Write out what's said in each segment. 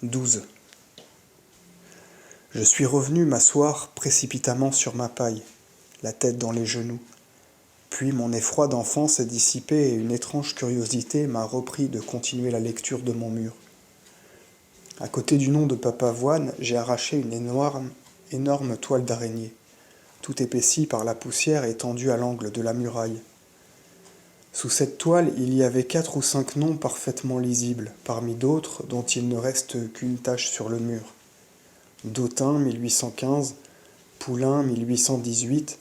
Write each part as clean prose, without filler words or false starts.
12. Je suis revenu m'asseoir précipitamment sur ma paille, la tête dans les genoux. Puis mon effroi d'enfant s'est dissipé et une étrange curiosité m'a repris de continuer la lecture de mon mur. À côté du nom de Papavoine, j'ai arraché une énorme toile d'araignée, tout épaissie par la poussière et tendue à l'angle de la muraille. Sous cette toile, il y avait 4 ou 5 noms parfaitement lisibles, parmi d'autres dont il ne reste qu'une tache sur le mur. Dautin, 1815, Poulain, 1818,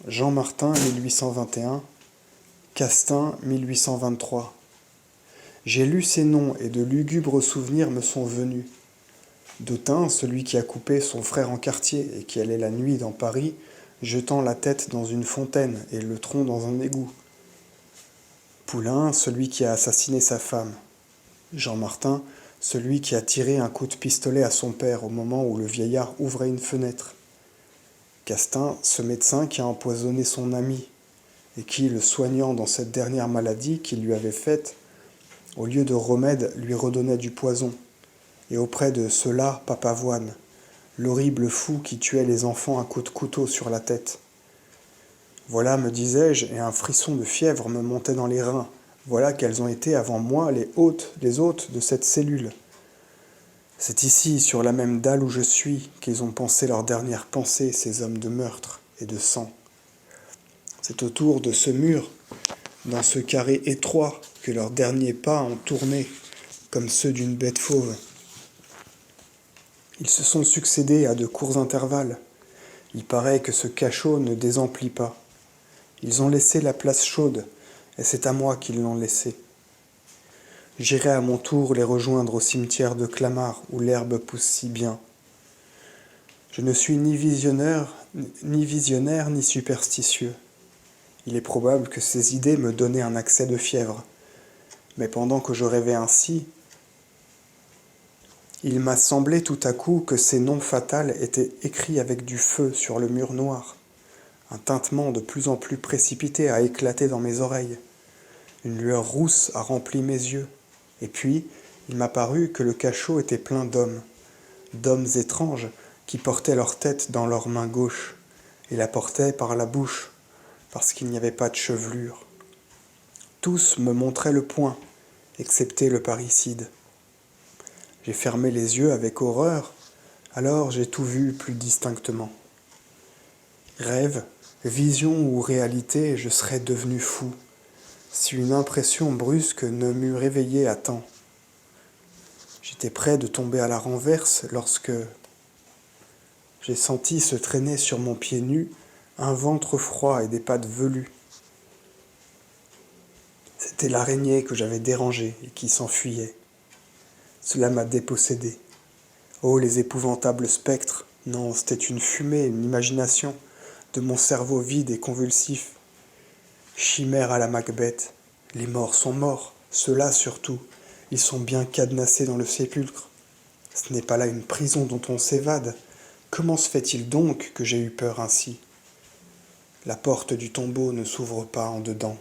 Jean Martin, 1821, Castin, 1823. J'ai lu ces noms et de lugubres souvenirs me sont venus. Dautin, celui qui a coupé son frère en quartier et qui allait la nuit dans Paris, jetant la tête dans une fontaine et le tronc dans un égout. Poulain, celui qui a assassiné sa femme. Jean Martin, celui qui a tiré un coup de pistolet à son père au moment où le vieillard ouvrait une fenêtre. Castin, ce médecin qui a empoisonné son ami, et qui, le soignant dans cette dernière maladie qu'il lui avait faite, au lieu de remède, lui redonnait du poison. Et auprès de cela, Papavoine, l'horrible fou qui tuait les enfants à coups de couteau sur la tête. Voilà, me disais-je, et un frisson de fièvre me montait dans les reins. Voilà quels ont été avant moi les hôtes de cette cellule. C'est ici, sur la même dalle où je suis, qu'ils ont pensé leurs dernières pensées, ces hommes de meurtre et de sang. C'est autour de ce mur, dans ce carré étroit, que leurs derniers pas ont tourné, comme ceux d'une bête fauve. Ils se sont succédés à de courts intervalles. Il paraît que ce cachot ne désemplit pas. Ils ont laissé la place chaude, et c'est à moi qu'ils l'ont laissée. J'irai à mon tour les rejoindre au cimetière de Clamart, où l'herbe pousse si bien. Je ne suis ni visionnaire, ni superstitieux. Il est probable que ces idées me donnaient un accès de fièvre. Mais pendant que je rêvais ainsi, il m'a semblé tout à coup que ces noms fatals étaient écrits avec du feu sur le mur noir. Un tintement de plus en plus précipité a éclaté dans mes oreilles. Une lueur rousse a rempli mes yeux. Et puis, il m'a paru que le cachot était plein d'hommes étranges qui portaient leur tête dans leur main gauche et la portaient par la bouche, parce qu'il n'y avait pas de chevelure. Tous me montraient le poing, excepté le parricide. J'ai fermé les yeux avec horreur, alors j'ai tout vu plus distinctement. Rêve, vision ou réalité, je serais devenu fou, si une impression brusque ne m'eût réveillé à temps. J'étais près de tomber à la renverse lorsque j'ai senti se traîner sur mon pied nu un ventre froid et des pattes velues. C'était l'araignée que j'avais dérangée et qui s'enfuyait. Cela m'a dépossédé. Oh, les épouvantables spectres! Non, c'était une fumée, une imagination de mon cerveau vide et convulsif. Chimère à la Macbeth. Les morts sont morts, ceux-là surtout. Ils sont bien cadenassés dans le sépulcre. Ce n'est pas là une prison dont on s'évade. Comment se fait-il donc que j'ai eu peur ainsi? La porte du tombeau ne s'ouvre pas en dedans.